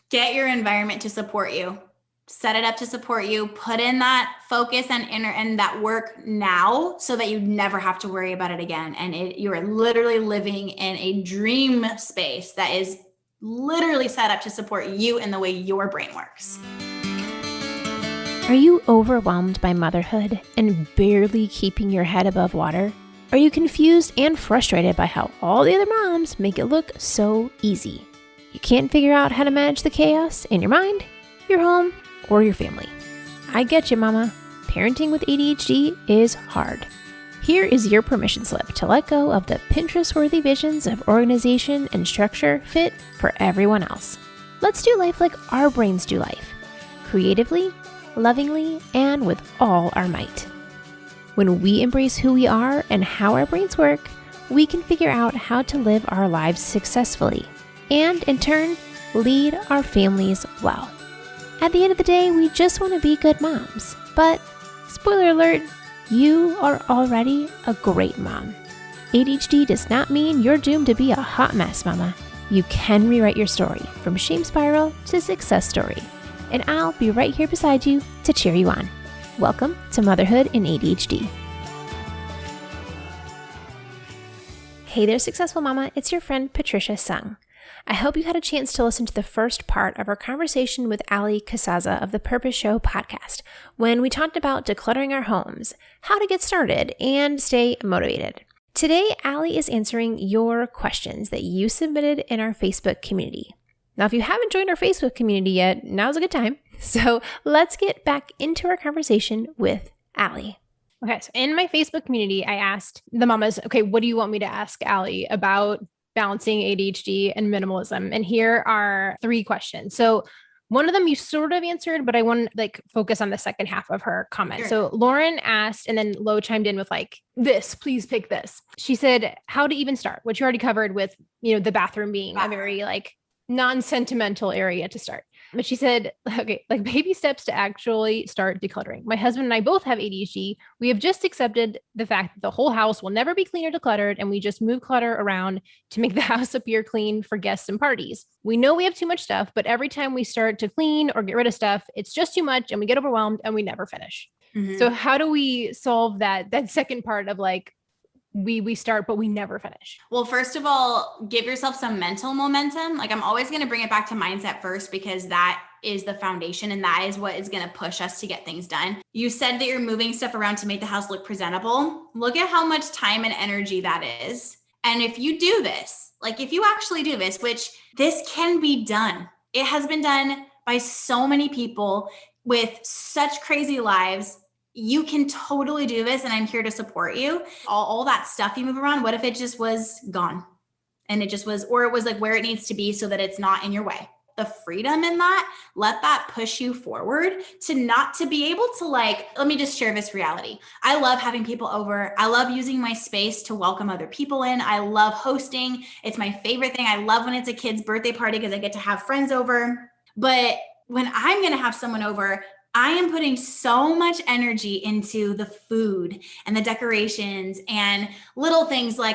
Get your environment to support you. Set it up to support you. Put in that focus and that work now so that you never have to worry about it again. And you are literally living in a dream space that is literally set up to support you in the way your brain works. Are you overwhelmed by motherhood and barely keeping your head above water? Are you confused and frustrated by how all the other moms make it look so easy? You can't figure out how to manage the chaos in your mind, your home, or your family. I get you, mama. Parenting with ADHD is hard. Here is your permission slip to let go of the Pinterest-worthy visions of organization and structure fit for everyone else. Let's do life like our brains do life, creatively, lovingly, and with all our might. When we embrace who we are and how our brains work, we can figure out how to live our lives successfully and, in turn, lead our families well. At the end of the day, we just want to be good moms. But, spoiler alert, you are already a great mom. ADHD does not mean you're doomed to be a hot mess, mama. You can rewrite your story from shame spiral to success story. And I'll be right here beside you to cheer you on. Welcome to Motherhood in ADHD. Hey there, successful mama. It's your friend Patricia Sung. I hope you had a chance to listen to the first part of our conversation with Allie Casazza of the Purpose Show podcast, when we talked about decluttering our homes, how to get started, and stay motivated. Today, Allie is answering your questions that you submitted in our Facebook community. Now, if you haven't joined our Facebook community yet, now's a good time. So let's get back into our conversation with Allie. Okay, so in my Facebook community, I asked the mamas, okay, what do you want me to ask Allie about balancing ADHD and minimalism? And here are 3 questions. So one of them you sort of answered, but I want to focus on the second half of her comment. Sure. So Lauren asked, and then Lo chimed in with this, please pick this. She said, how to even start, which you already covered with, the bathroom being a very non-sentimental area to start. But she said, okay, baby steps to actually start decluttering. My husband and I both have ADHD. We have just accepted the fact that the whole house will never be clean or decluttered, and we just move clutter around to make the house appear clean for guests and parties. We know we have too much stuff, but every time we start to clean or get rid of stuff, it's just too much and we get overwhelmed and we never finish. Mm-hmm. So how do we solve that second part of we start, but we never finish? Well, first of all, give yourself some mental momentum. I'm always going to bring it back to mindset first, because that is the foundation and that is what is going to push us to get things done. You said that you're moving stuff around to make the house look presentable. Look at how much time and energy that is. And if you do this, if you actually do this, which this can be done, it has been done by so many people with such crazy lives. You can totally do this, and I'm here to support you. All that stuff you move around, what if it just was gone? And it just was, or it was where it needs to be so that it's not in your way. The freedom in that, let that push you forward to be able to let me just share this reality. I love having people over. I love using my space to welcome other people in. I love hosting. It's my favorite thing. I love when it's a kid's birthday party because I get to have friends over. But when I'm going to have someone over, I am putting so much energy into the food and the decorations and little things I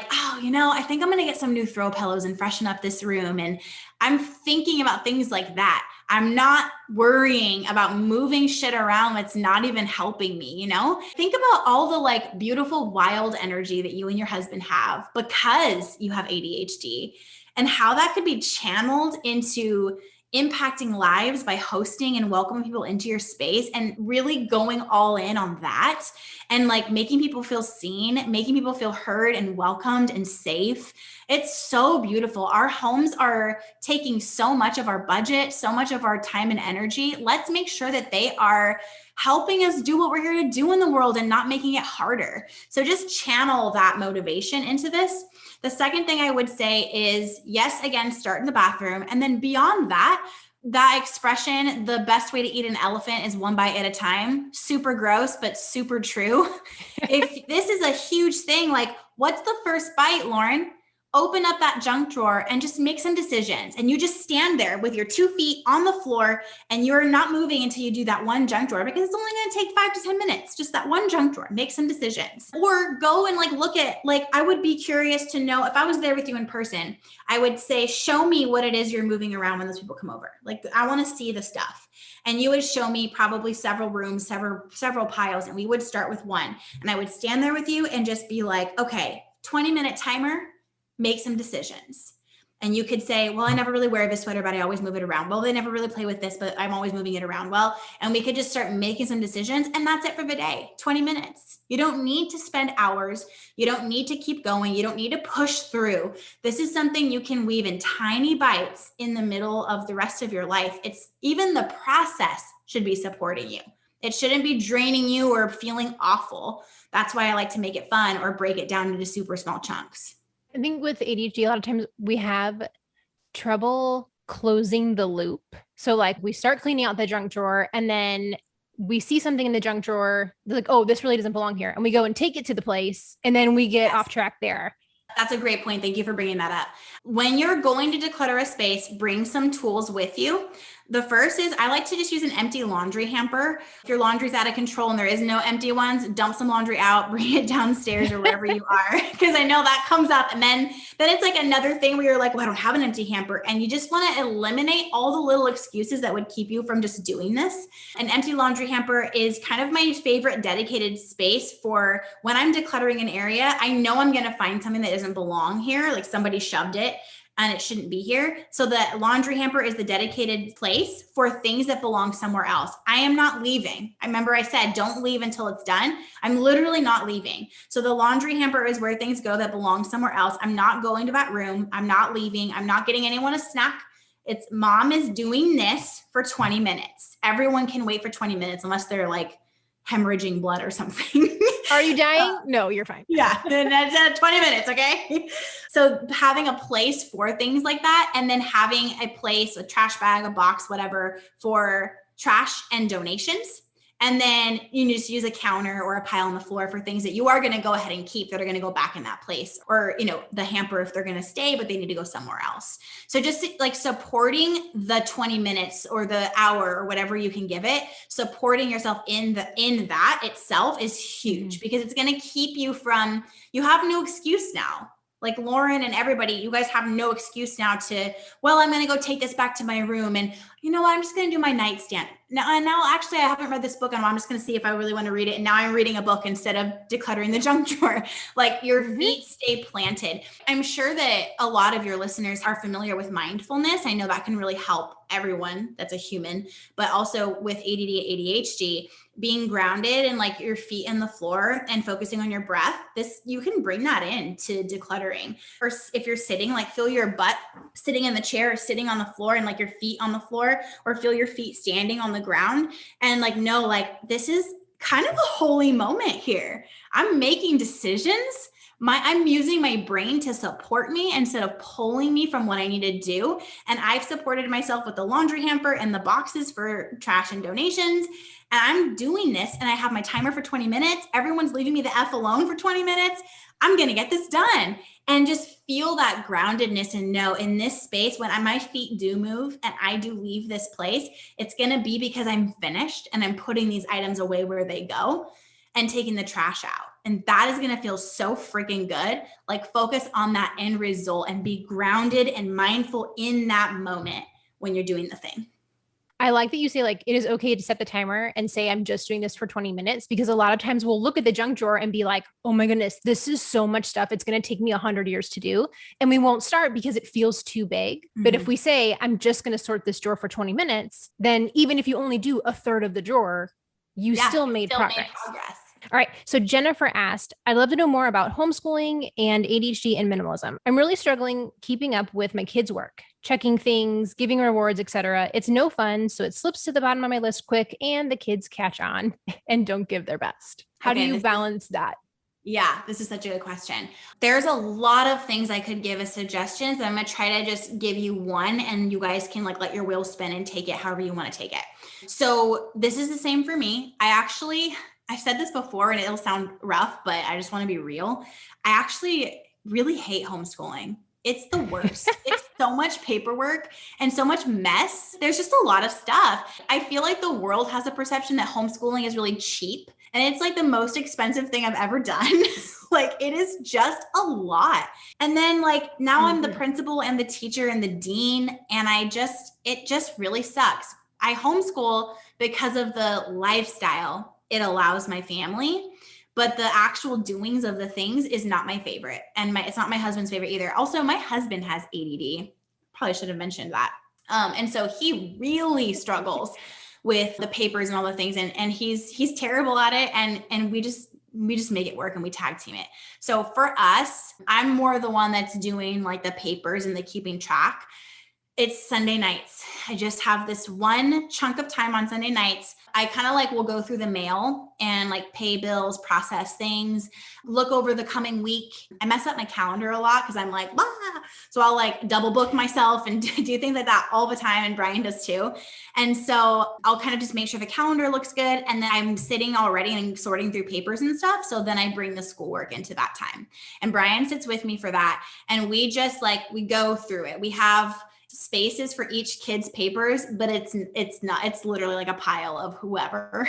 think I'm going to get some new throw pillows and freshen up this room. And I'm thinking about things like that. I'm not worrying about moving shit around that's not even helping me, Think about all the beautiful, wild energy that you and your husband have because you have ADHD, and how that could be channeled into impacting lives by hosting and welcoming people into your space and really going all in on that and making people feel seen, making people feel heard and welcomed and safe. It's so beautiful. Our homes are taking so much of our budget, so much of our time and energy. Let's make sure that they are helping us do what we're here to do in the world and not making it harder. So just channel that motivation into this. The second thing I would say is, yes, again, start in the bathroom. And then beyond that expression, the best way to eat an elephant is one bite at a time. Super gross, but super true. If this is a huge thing, what's the first bite, Lauren? open up that junk drawer and just make some decisions. And you just stand there with your 2 feet on the floor and you're not moving until you do that one junk drawer, because it's only going to take 5 to 10 minutes, just that one junk drawer. Make some decisions, or go and look at, I would be curious to know, if I was there with you in person, I would say, show me what it is you're moving around when those people come over. I want to see the stuff. And you would show me probably several rooms, several piles. And we would start with one. And I would stand there with you and just be like, okay, 20-minute timer, make some decisions. And you could say, well, I never really wear this sweater, but I always move it around. Well, they never really play with this, but I'm always moving it around. Well, and we could just start making some decisions, and that's it for the day, 20 minutes. You don't need to spend hours. You don't need to keep going. You don't need to push through. This is something you can weave in tiny bites in the middle of the rest of your life. It's even the process should be supporting you. It shouldn't be draining you or feeling awful. That's why I like to make it fun or break it down into super small chunks. I think with ADHD, a lot of times we have trouble closing the loop. So we start cleaning out the junk drawer and then we see something in the junk drawer. They're like, oh, this really doesn't belong here. And we go and take it to the place and then we get off track there. That's a great point. Thank you for bringing that up. When you're going to declutter a space, bring some tools with you. The first is, I like to just use an empty laundry hamper. If your laundry's out of control and there is no empty ones, dump some laundry out, bring it downstairs or wherever you are. Because I know that comes up. And then it's another thing where you're like, well, I don't have an empty hamper. And you just want to eliminate all the little excuses that would keep you from just doing this. An empty laundry hamper is kind of my favorite dedicated space for when I'm decluttering an area. I know I'm going to find something that doesn't belong here, like somebody shoved it and it shouldn't be here. So the laundry hamper is the dedicated place for things that belong somewhere else. I am not leaving. I remember I said, don't leave until it's done. I'm literally not leaving. So the laundry hamper is where things go that belong somewhere else. I'm not going to that room. I'm not leaving. I'm not getting anyone a snack. It's mom is doing this for 20 minutes. Everyone can wait for 20 minutes unless they're hemorrhaging blood or something. Are you dying? No, you're fine. Yeah, then that's 20 minutes, okay? So having a place for things like that, and then having a place, a trash bag, a box, whatever, for trash and donations. And then you just use a counter or a pile on the floor for things that you are going to go ahead and keep that are going to go back in that place, or, the hamper if they're going to stay, but they need to go somewhere else. So just supporting the 20 minutes or the hour or whatever you can give it, supporting yourself in that itself is huge, because it's going to keep you from, you have no excuse now. Lauren and everybody, you guys have no excuse now to, well, I'm going to go take this back to my room. And you know what? I'm just going to do my nightstand. Now, actually, I haven't read this book and I'm just going to see if I really want to read it. And now I'm reading a book instead of decluttering the junk drawer. Your feet stay planted. I'm sure that a lot of your listeners are familiar with mindfulness. I know that can really help everyone that's a human, but also with ADD, ADHD, being grounded and your feet in the floor and focusing on your breath, you can bring that in to decluttering. Or if you're sitting, feel your butt sitting in the chair or sitting on the floor and your feet on the floor, or feel your feet standing on the ground and know this is kind of a holy moment here. I'm making decisions. I'm using my brain to support me instead of pulling me from what I need to do. And I've supported myself with the laundry hamper and the boxes for trash and donations. And I'm doing this and I have my timer for 20 minutes. Everyone's leaving me the F alone for 20 minutes. I'm going to get this done. And just feel that groundedness and know in this space, when my feet do move and I do leave this place, it's going to be because I'm finished and I'm putting these items away where they go and taking the trash out. And that is going to feel so freaking good. Focus on that end result and be grounded and mindful in that moment when you're doing the thing. I like that you say it is okay to set the timer and say, I'm just doing this for 20 minutes, because a lot of times we'll look at the junk drawer and be like, oh my goodness, this is so much stuff. It's going to take me 100 years to do. And we won't start because it feels too big. Mm-hmm. But if we say, I'm just going to sort this drawer for 20 minutes, then even if you only do a third of the drawer, you still made progress. All right. So Jennifer asked, I'd love to know more about homeschooling and ADHD and minimalism. I'm really struggling keeping up with my kids' work, checking things, giving rewards, etc. It's no fun. So it slips to the bottom of my list quick and the kids catch on and don't give their best. How do you balance that? Yeah, this is such a good question. There's a lot of things I could give as suggestions. I'm going to try to just give you one and you guys can let your wheel spin and take it however you want to take it. So this is the same for me. I've said this before and it'll sound rough, but I just want to be real. I actually really hate homeschooling. It's the worst. It's so much paperwork and so much mess. There's just a lot of stuff. I feel like the world has a perception that homeschooling is really cheap, and it's like the most expensive thing I've ever done. Like, it is just a lot. And then like now I'm the principal and the teacher and the dean, and it just really sucks. I homeschool because of the lifestyle it allows my family. But the actual doings of the things is not my favorite. And it's not my husband's favorite either. Also, my husband has ADD. Probably should have mentioned that. And so he really struggles with the papers and all the things. And he's terrible at it. And we just make it work and we tag team it. So for us, I'm more the one that's doing like the papers and the keeping track. It's Sunday nights. I just have this one chunk of time on Sunday nights. I kind of like will go through the mail and like pay bills, process things, look over the coming week. I mess up my calendar a lot because I'm like, blah. So I'll like double book myself and do things like that all the time. And Brian does too. And so I'll kind of just make sure the calendar looks good. And then I'm sitting already and sorting through papers and stuff. So then I bring the schoolwork into that time. And Brian sits with me for that. And we just like, we go through it. We have spaces for each kid's papers, but it's literally like a pile of whoever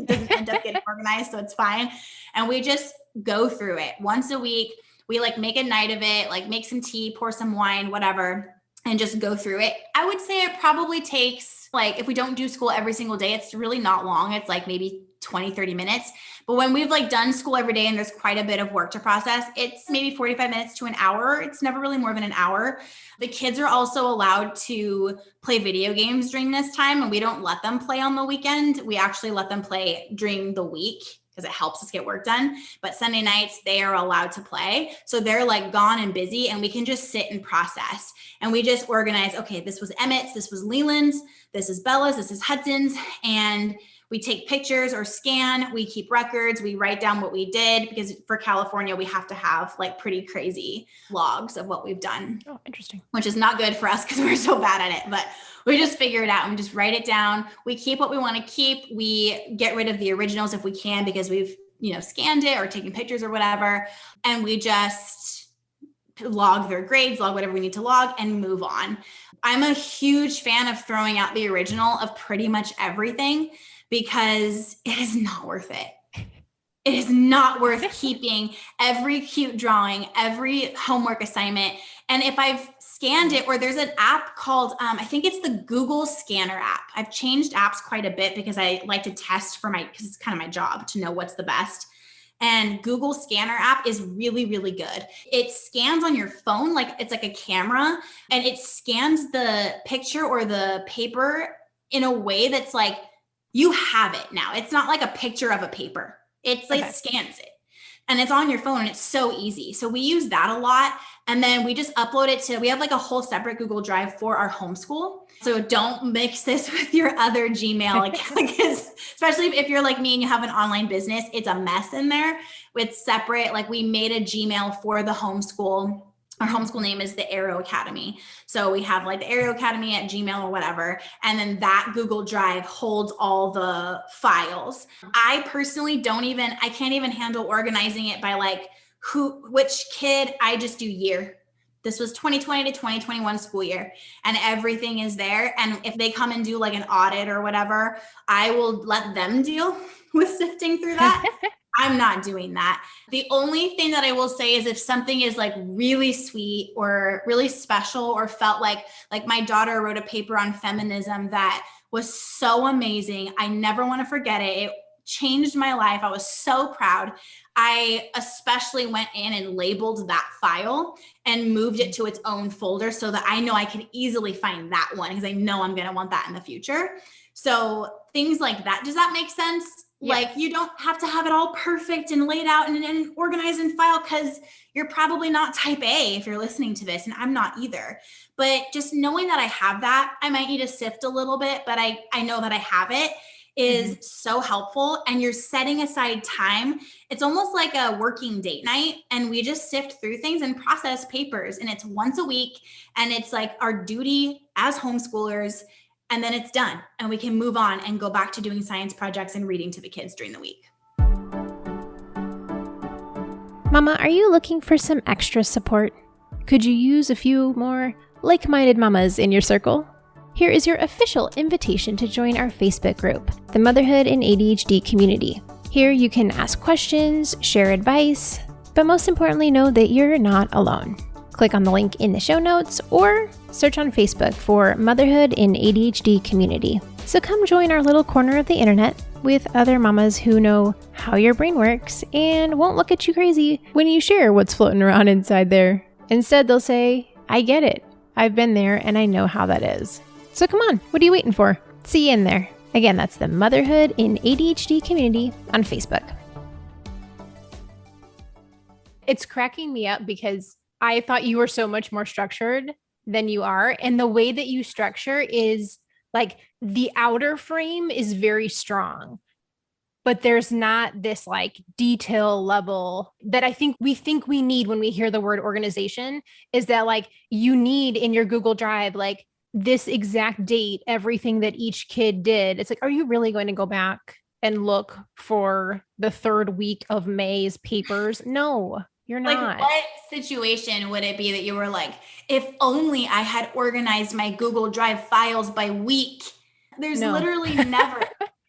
doesn't end up getting organized. So it's fine. And we just go through it once a week. We like make a night of it, like make some tea, pour some wine, whatever, and just go through it. I would say it probably takes, like, if we don't do school every single day, it's really not long. It's like maybe 20, 30 minutes. But when we've like done school every day and there's quite a bit of work to process, it's maybe 45 minutes to an hour. It's never really more than an hour. The kids are also allowed to play video games during this time, and we don't let them play on the weekend. We actually let them play during the week because it helps us get work done. But Sunday nights, they are allowed to play. So they're like gone and busy, and we can just sit and process. And we just organize, okay, this was Emmett's, this was Leland's, this is Bella's, this is Hudson's. And we take pictures or scan, we keep records, we write down what we did, because for California, we have to have like pretty crazy logs of what we've done. Oh, interesting. Which is not good for us because we're so bad at it, but we just figure it out and just write it down. We keep what we want to keep. We get rid of the originals if we can, because we've, scanned it or taken pictures or whatever. And we just log their grades, log whatever we need to log, and move on. I'm a huge fan of throwing out the original of pretty much everything, because it is not worth it. It is not worth keeping every cute drawing, every homework assignment. And if I've scanned it, or there's an app called, I think it's the Google Scanner app. I've changed apps quite a bit because I like to test because it's kind of my job to know what's the best. And Google Scanner app is really, really good. It scans on your phone, like it's like a camera, and it scans the picture or the paper in a way that's like, you have it now. It's not like a picture of a paper. It's like scans it, and it's on your phone, and it's so easy. So we use that a lot. And then we just upload it we have like a whole separate Google Drive for our homeschool. So don't mix this with your other Gmail account, because especially if you're like me and you have an online business, it's a mess in there. It's separate. Like, we made a Gmail for the homeschool. Our homeschool name is the Arrow Academy. So we have like the Arrow Academy at Gmail or whatever. And then that Google Drive holds all the files. I personally I can't even handle organizing it by like which kid. I just do year. This was 2020 to 2021 school year, and everything is there. And if they come and do like an audit or whatever, I will let them deal with sifting through that. I'm not doing that. The only thing that I will say is if something is like really sweet or really special, or felt like my daughter wrote a paper on feminism that was so amazing, I never want to forget it. It changed my life. I was so proud. I especially went in and labeled that file and moved it to its own folder so that I know I can easily find that one, because I know I'm going to want that in the future. So things like that. Does that make sense? Yeah. Like, you don't have to have it all perfect and laid out and organized and filed, because you're probably not type A if you're listening to this, and I'm not either. But just knowing that I have that, I might need to sift a little bit, but I know that I have it is so helpful. And you're setting aside time. It's almost like a working date night, and we just sift through things and process papers, and it's once a week, and it's like our duty as homeschoolers. And then it's done, and we can move on and go back to doing science projects and reading to the kids during the week. Mama, are you looking for some extra support? Could you use a few more like-minded mamas in your circle? Here is your official invitation to join our Facebook group, the Motherhood and ADHD Community. Here you can ask questions, share advice, but most importantly, know that you're not alone. Click on the link in the show notes or search on Facebook for Motherhood and ADHD Community. So come join our little corner of the internet with other mamas who know how your brain works and won't look at you crazy when you share what's floating around inside there. Instead, they'll say, I get it. I've been there and I know how that is. So come on, what are you waiting for? See you in there. Again, that's the Motherhood in ADHD Community on Facebook. It's cracking me up because I thought you were so much more structured than you are. And the way that you structure is like the outer frame is very strong, but there's not this like detail level that I think we need when we hear the word organization, is that like you need in your Google Drive, like this exact date, everything that each kid did. It's like, are you really going to go back and look for the third week of May's papers? No, you're not. Like, what situation would it be that you were like, if only I had organized my Google Drive files by week? There's literally never.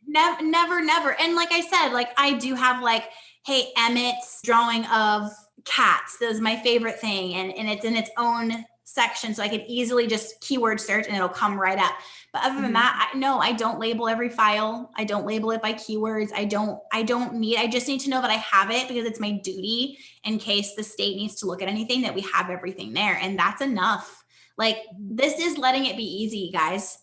Never. And like I said, like I do have like, hey, Emmett's drawing of cats. That is my favorite thing. And it's in its own section. So I could easily just keyword search and it'll come right up. But other than that, I don't label every file. I don't label it by keywords. I just need to know that I have it because it's my duty in case the state needs to look at anything, that we have everything there. And that's enough. Like, this is letting it be easy, guys.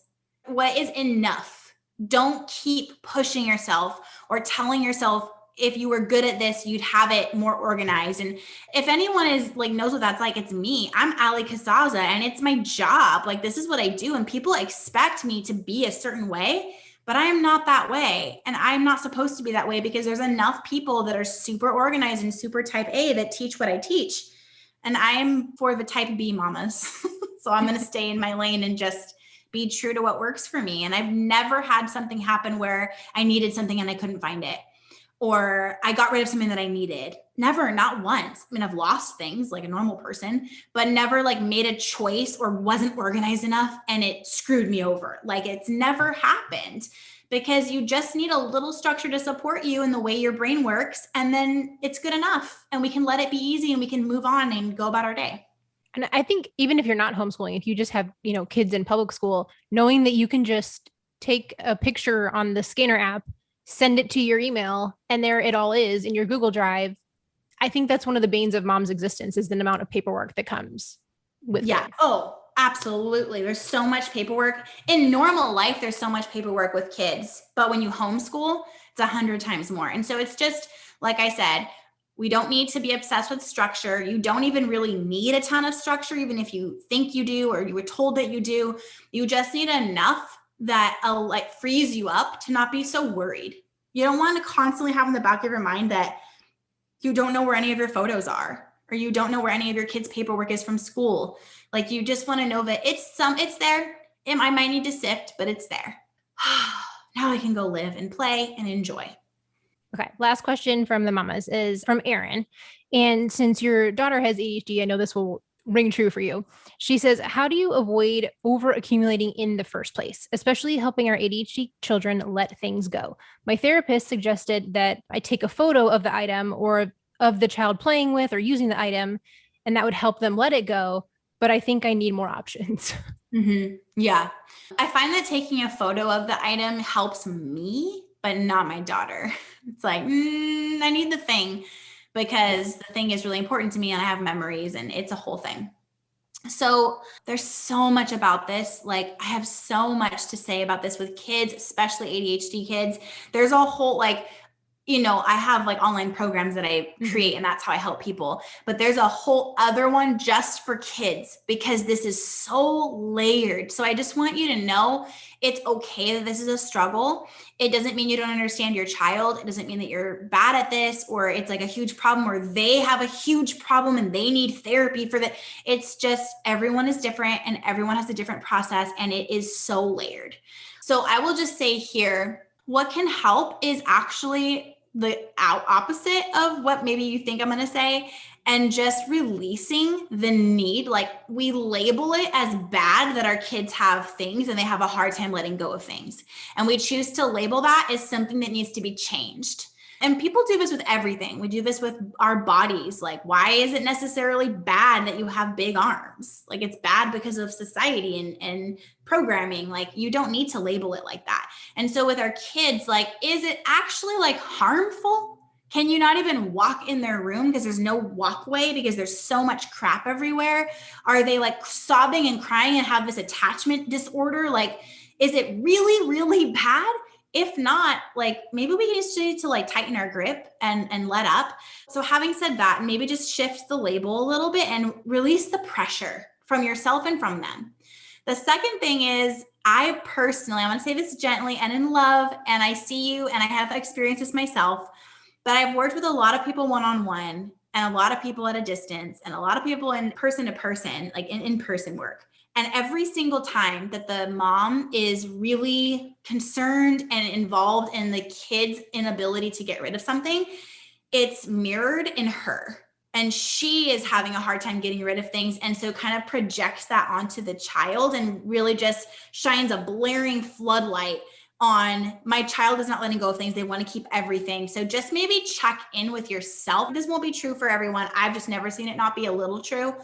What is enough? Don't keep pushing yourself or telling yourself, if you were good at this, you'd have it more organized. And if anyone is like, knows what that's like, it's me. I'm Allie Casazza and it's my job. Like, this is what I do. And people expect me to be a certain way, but I am not that way. And I'm not supposed to be that way because there's enough people that are super organized and super type A that teach what I teach. And I'm for the type B mamas. So I'm going to stay in my lane and just be true to what works for me. And I've never had something happen where I needed something and I couldn't find it, or I got rid of something that I needed. Never, not once. I mean, I've lost things like a normal person, but never like made a choice or wasn't organized enough and it screwed me over. Like, it's never happened, because you just need a little structure to support you in the way your brain works. And then it's good enough and we can let it be easy and we can move on and go about our day. And I think even if you're not homeschooling, if you just have, kids in public school, knowing that you can just take a picture on the scanner app, send it to your email, and there it all is in your Google Drive. I think that's one of the banes of mom's existence, is the amount of paperwork that comes with it. Oh, absolutely. There's so much paperwork. In normal life, there's so much paperwork with kids, but when you homeschool, it's 100 times more. And so it's just, like I said, we don't need to be obsessed with structure. You don't even really need a ton of structure, even if you think you do, or you were told that you do. You just need enough that like frees you up to not be so worried. You don't want to constantly have in the back of your mind that you don't know where any of your photos are, or you don't know where any of your kids' paperwork is from school. Like, you just want to know that it's there. I might need to sift, but it's there. Now I can go live and play and enjoy. Okay. Last question from the mamas is from Erin. And since your daughter has ADHD, I know this will ring true for you. She says, how do you avoid over accumulating in the first place, especially helping our ADHD children let things go? My therapist suggested that I take a photo of the item or of the child playing with or using the item, and that would help them let it go. But I think I need more options. Mm-hmm. Yeah. I find that taking a photo of the item helps me, but not my daughter. It's like, I need the thing, because the thing is really important to me and I have memories and it's a whole thing. So there's so much about this. Like, I have so much to say about this with kids, especially ADHD kids. There's a whole, I have like online programs that I create and that's how I help people. But there's a whole other one just for kids, because this is so layered. So I just want you to know it's okay that this is a struggle. It doesn't mean you don't understand your child. It doesn't mean that you're bad at this, or it's like a huge problem, or they have a huge problem and they need therapy for that. It's just, everyone is different and everyone has a different process, and it is so layered. So I will just say here, what can help is actually the opposite of what maybe you think I'm going to say, and just releasing the need. Like, we label it as bad that our kids have things and they have a hard time letting go of things. And we choose to label that as something that needs to be changed. And people do this with everything. We do this with our bodies. Like, why is it necessarily bad that you have big arms? Like, it's bad because of society and programming. Like, you don't need to label it like that. And so with our kids, like, is it actually like harmful? Can you not even walk in their room because there's no walkway because there's so much crap everywhere? Are they like sobbing and crying and have this attachment disorder? Like, is it really, really bad? If not, like, maybe we need to like tighten our grip and let up. So having said that, maybe just shift the label a little bit and release the pressure from yourself and from them. The second thing is, I personally, I'm going to say this gently and in love, and I see you and I have experienced this myself, but I've worked with a lot of people one-on-one and a lot of people at a distance and a lot of people in person to person, like in in-person work. And every single time that the mom is really concerned and involved in the kid's inability to get rid of something, it's mirrored in her. And she is having a hard time getting rid of things. And so kind of projects that onto the child and really just shines a blaring floodlight on, my child is not letting go of things. They want to keep everything. So just maybe check in with yourself. This won't be true for everyone. I've just never seen it not be a little true.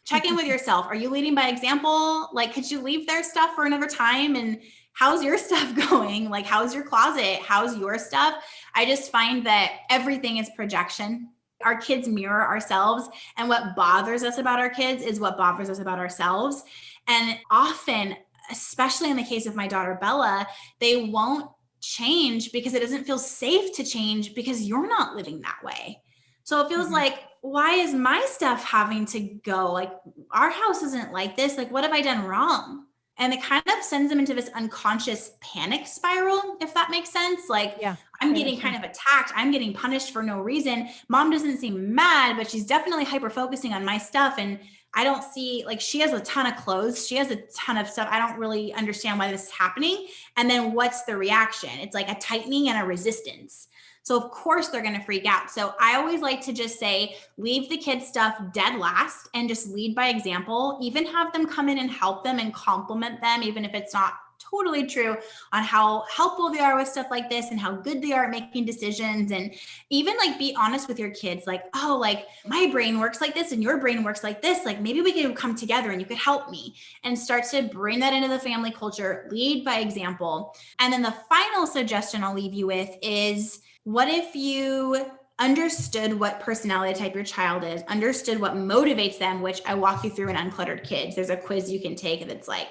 Check in with yourself. Are you leading by example? Like, could you leave their stuff for another time? And how's your stuff going? Like, how's your closet? How's your stuff? I just find that everything is projection. Our kids mirror ourselves. And what bothers us about our kids is what bothers us about ourselves. And often, especially in the case of my daughter, Bella, they won't change because it doesn't feel safe to change because you're not living that way. So it feels like, why is my stuff having to go? Like, our house isn't like this. Like, what have I done wrong? And it kind of sends them into this unconscious panic spiral, if that makes sense. Like, yeah, I'm getting kind of attacked. I'm getting punished for no reason. Mom doesn't seem mad, but she's definitely hyper-focusing on my stuff. And I don't see, like, she has a ton of clothes. She has a ton of stuff. I don't really understand why this is happening. And then what's the reaction? It's like a tightening and a resistance. So of course they're going to freak out. So I always like to just say, leave the kids' stuff dead last and just lead by example. Even have them come in and help them and compliment them, even if it's not totally true, on how helpful they are with stuff like this and how good they are at making decisions. And even like be honest with your kids, like, oh, like my brain works like this and your brain works like this. Like, maybe we can come together and you could help me, and start to bring that into the family culture. Lead by example. And then the final suggestion I'll leave you with is, what if you understood what personality type your child is, understood what motivates them, which I walk you through in Uncluttered Kids. There's a quiz you can take that's like,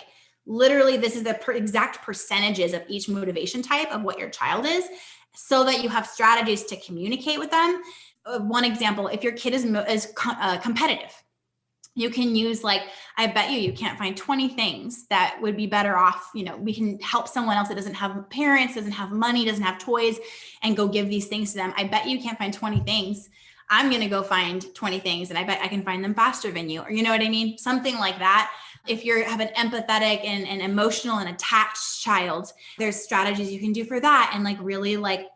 literally, this is the exact percentages of each motivation type of what your child is, so that you have strategies to communicate with them. One example, if your kid is competitive, you can use, like, I bet you can't find 20 things that would be better off. You know, we can help someone else that doesn't have parents, doesn't have money, doesn't have toys, and go give these things to them. I bet you can't find 20 things. I'm going to go find 20 things, and I bet I can find them faster than you. Or, you know what I mean? Something like that. If you have an empathetic and emotional and attached child, there's strategies you can do for that. And like, really like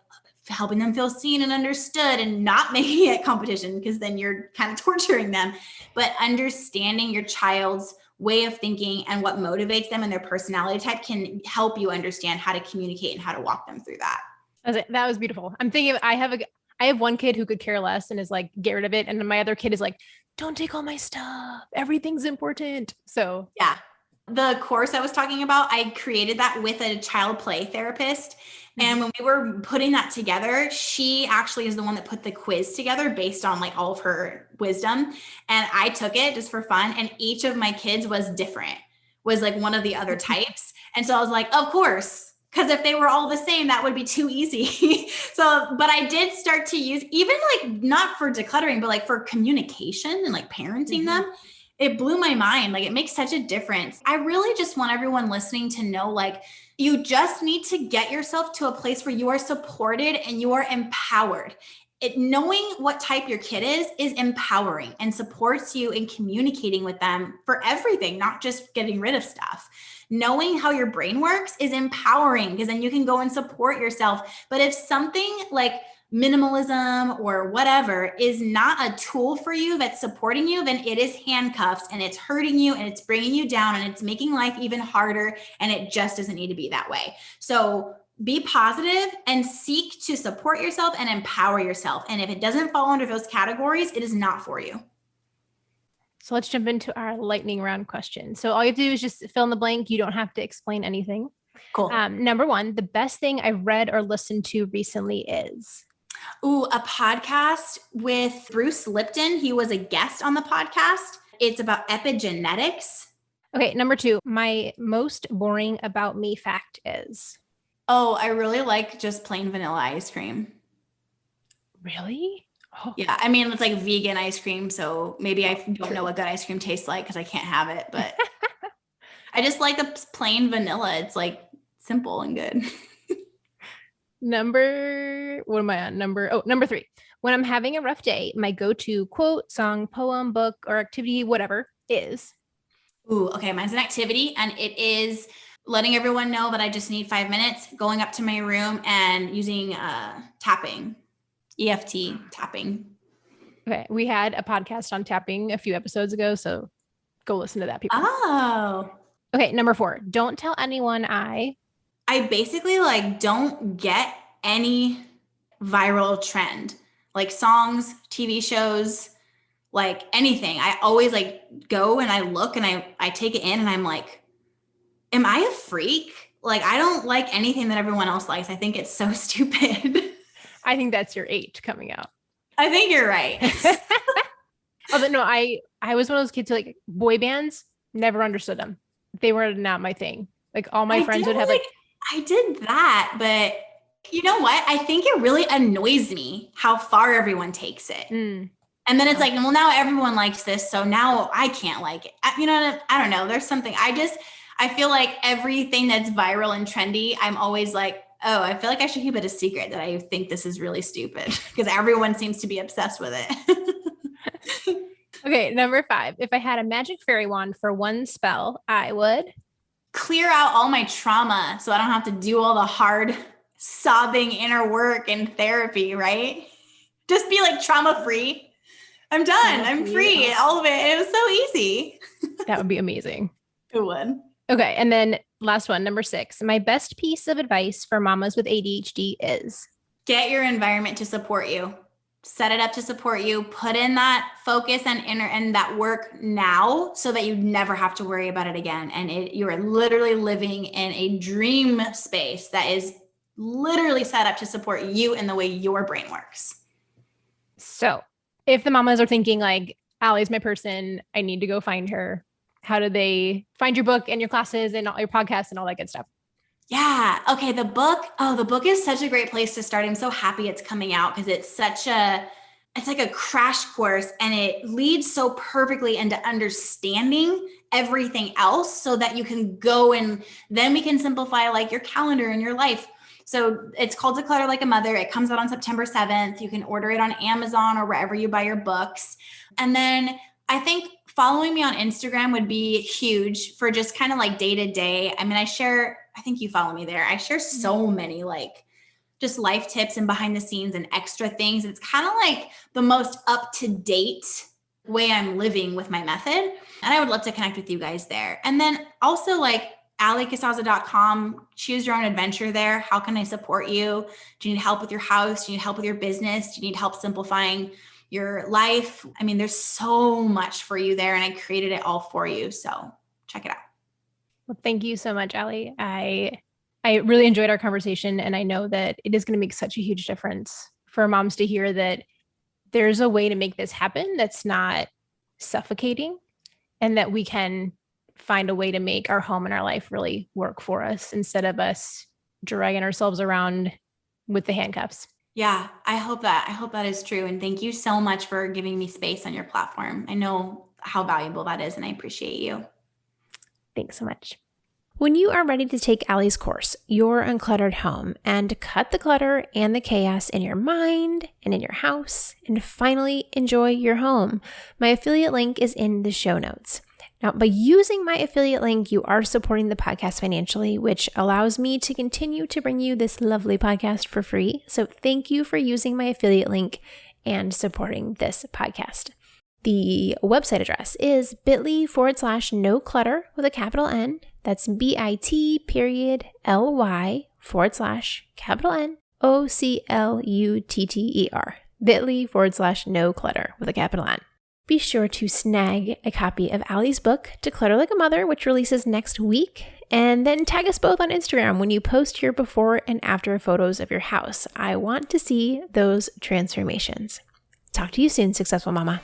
helping them feel seen and understood, and not making it competition, because then you're kind of torturing them, but understanding your child's way of thinking and what motivates them and their personality type can help you understand how to communicate and how to walk them through that. That was beautiful. I'm thinking, I have one kid who could care less and is like, get rid of it. And then my other kid is like, don't take all my stuff. Everything's important. So yeah. The course I was talking about, I created that with a child play therapist. And when we were putting that together, she actually is the one that put the quiz together based on like all of her wisdom. And I took it just for fun. And each of my kids was different, was like one of the other types. And so I was like, of course, because if they were all the same, that would be too easy. But I did start to use, even like not for decluttering, but like for communication and like parenting them. It blew my mind. Like, it makes such a difference. I really just want everyone listening to know, like, you just need to get yourself to a place where you are supported and you are empowered. Knowing what type your kid is empowering and supports you in communicating with them for everything, not just getting rid of stuff. Knowing how your brain works is empowering, because then you can go and support yourself. But if something like minimalism or whatever is not a tool for you that's supporting you, then it is handcuffs and it's hurting you and it's bringing you down and it's making life even harder, and it just doesn't need to be that way. So be positive and seek to support yourself and empower yourself. And if it doesn't fall under those categories, it is not for you. So let's jump into our lightning round question. So all you have to do is just fill in the blank. You don't have to explain anything. Cool. Number one, the best thing I read or listened to recently is? A podcast with Bruce Lipton. He was a guest on the podcast. It's about epigenetics. Okay, number two, my most boring about me fact is? I really like just plain vanilla ice cream. Really? Oh. Yeah, I mean, it's like vegan ice cream, so maybe I don't know what good ice cream tastes like because I can't have it, but I just like the plain vanilla. It's like simple and good. Number three. When I'm having a rough day, my go-to quote, song, poem, book, or activity, whatever, is? Okay, mine's an activity, and it is letting everyone know that I just need 5 minutes, going up to my room and using tapping. EFT tapping. Okay. We had a podcast on tapping a few episodes ago, so go listen to that, people. Oh. Okay. Number four, don't tell anyone I basically don't get any viral trend, like songs, TV shows, like anything. I always go and I look and I take it in and I'm like, am I a freak? I don't like anything that everyone else likes. I think it's so stupid. I think that's your 8 coming out. I think you're right. Although no, I was one of those kids who boy bands, never understood them. They were not my thing. All my friends would have I did that, but you know what? I think it really annoys me how far everyone takes it. And then it's well, now everyone likes this, so now I can't like it. I don't know. There's something. I feel like everything that's viral and trendy, I'm always I feel like I should keep it a secret that I think this is really stupid because everyone seems to be obsessed with it. Okay, number 5. If I had a magic fairy wand for one spell, I would clear out all my trauma so I don't have to do all the hard sobbing inner work and therapy, right? Just be trauma free. I'm done. I'm free. All of it. It was so easy. That would be amazing. It would. Okay. And then last one, number 6, my best piece of advice for mamas with ADHD is? Get your environment to support you. Set it up to support you. Put in that focus and that work now so that you never have to worry about it again. And you are literally living in a dream space that is literally set up to support you in the way your brain works. So if the mamas are thinking Allie's my person, I need to go find her, how do they find your book and your classes and all your podcasts and all that good stuff? Yeah. Okay. The book is such a great place to start. I'm so happy it's coming out because it's like a crash course and it leads so perfectly into understanding everything else so that you can go and then we can simplify your calendar and your life. So it's called Declutter Like a Mother. It comes out on September 7th. You can order it on Amazon or wherever you buy your books. And then I think following me on Instagram would be huge for just kind of day to day. I mean, I think you follow me there. I share so many just life tips and behind the scenes and extra things. It's kind of the most up to date way I'm living with my method. And I would love to connect with you guys there. And then also alliecasazza.com, choose your own adventure there. How can I support you? Do you need help with your house? Do you need help with your business? Do you need help simplifying your life? I mean, there's so much for you there and I created it all for you. So check it out. Well, thank you so much, Allie. I really enjoyed our conversation and I know that it is going to make such a huge difference for moms to hear that there's a way to make this happen that's not suffocating and that we can find a way to make our home and our life really work for us instead of us dragging ourselves around with the handcuffs. Yeah, I hope that is true. And thank you so much for giving me space on your platform. I know how valuable that is and I appreciate you. Thanks so much. When you are ready to take Allie's course, Your Uncluttered Home, and cut the clutter and the chaos in your mind and in your house, and finally enjoy your home, my affiliate link is in the show notes. Now, by using my affiliate link, you are supporting the podcast financially, which allows me to continue to bring you this lovely podcast for free. So thank you for using my affiliate link and supporting this podcast. The website address is bit.ly/no clutter with a capital N. That's bit.ly/NOCLUTTER. bit.ly/no clutter with a capital N. Be sure to snag a copy of Allie's book, Declutter Like a Mother, which releases next week, and then tag us both on Instagram when you post your before and after photos of your house. I want to see those transformations. Talk to you soon, Successful Mama.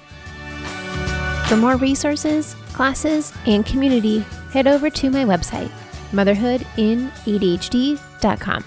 For more resources, classes, and community, head over to my website, motherhoodinadhd.com.